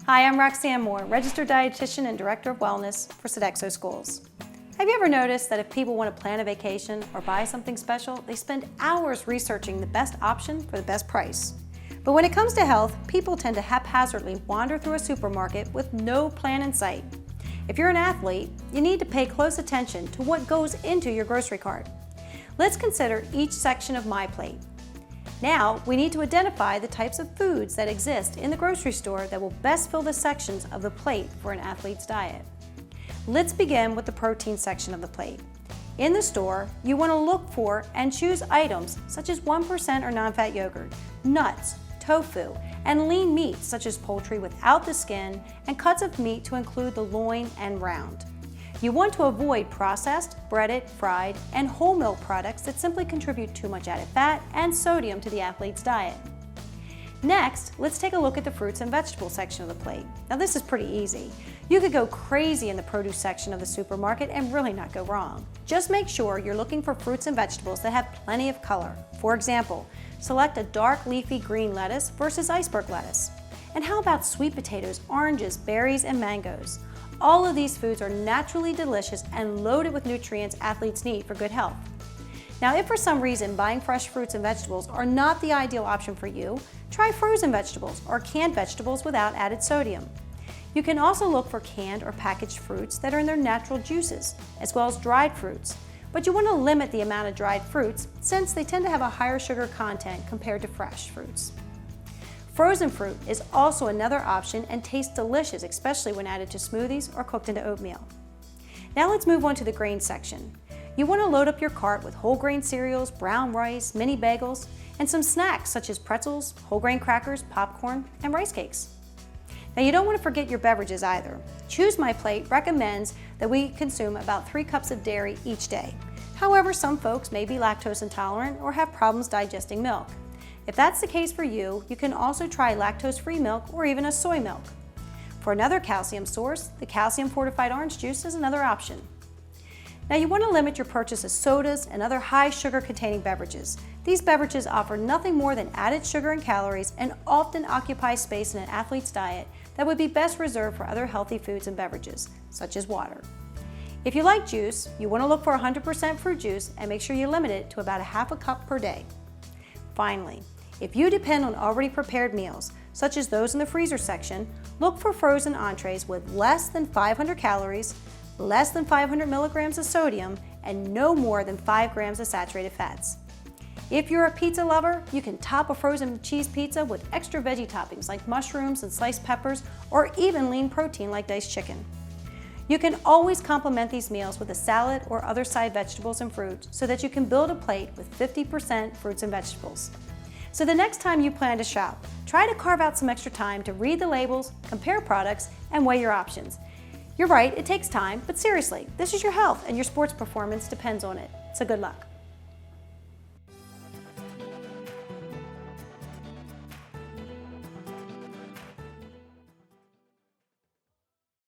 Hi, I'm Roxanne Moore, Registered Dietitian and Director of Wellness for Sodexo Schools. Have you ever noticed that if people want to plan a vacation or buy something special, they spend hours researching the best option for the best price? But when it comes to health, people tend to haphazardly wander through a supermarket with no plan in sight. If you're an athlete, you need to pay close attention to what goes into your grocery cart. Let's consider each section of my plate. Now, we need to identify the types of foods that exist in the grocery store that will best fill the sections of the plate for an athlete's diet. Let's begin with the protein section of the plate. In the store, you want to look for and choose items such as 1% or non-fat yogurt, nuts, tofu, and lean meats such as poultry without the skin, and cuts of meat to include the loin and round. You want to avoid processed, breaded, fried, and whole milk products that simply contribute too much added fat and sodium to the athlete's diet. Next, let's take a look at the fruits and vegetables section of the plate. Now this is pretty easy. You could go crazy in the produce section of the supermarket and really not go wrong. Just make sure you're looking for fruits and vegetables that have plenty of color. For example, select a dark leafy green lettuce versus iceberg lettuce. And how about sweet potatoes, oranges, berries, and mangoes? All of these foods are naturally delicious and loaded with nutrients athletes need for good health. Now, if for some reason buying fresh fruits and vegetables are not the ideal option for you, try frozen vegetables or canned vegetables without added sodium. You can also look for canned or packaged fruits that are in their natural juices, as well as dried fruits. But you want to limit the amount of dried fruits since they tend to have a higher sugar content compared to fresh fruits. Frozen fruit is also another option and tastes delicious, especially when added to smoothies or cooked into oatmeal. Now let's move on to the grain section. You want to load up your cart with whole grain cereals, brown rice, mini bagels, and some snacks such as pretzels, whole grain crackers, popcorn, and rice cakes. Now you don't want to forget your beverages either. Choose My Plate recommends that we consume about 3 cups of dairy each day. However, some folks may be lactose intolerant or have problems digesting milk. If that's the case for you, you can also try lactose-free milk or even a soy milk. For another calcium source, the calcium-fortified orange juice is another option. Now you want to limit your purchase of sodas and other high sugar-containing beverages. These beverages offer nothing more than added sugar and calories and often occupy space in an athlete's diet that would be best reserved for other healthy foods and beverages, such as water. If you like juice, you want to look for 100% fruit juice and make sure you limit it to about ½ cup per day. Finally, if you depend on already prepared meals, such as those in the freezer section, look for frozen entrees with less than 500 calories, less than 500 milligrams of sodium, and no more than 5 grams of saturated fats. If you're a pizza lover, you can top a frozen cheese pizza with extra veggie toppings like mushrooms and sliced peppers, or even lean protein like diced chicken. You can always complement these meals with a salad or other side vegetables and fruit so that you can build a plate with 50% fruits and vegetables. So the next time you plan to shop, try to carve out some extra time to read the labels, compare products, and weigh your options. You're right, it takes time, but seriously, this is your health and your sports performance depends on it. So good luck.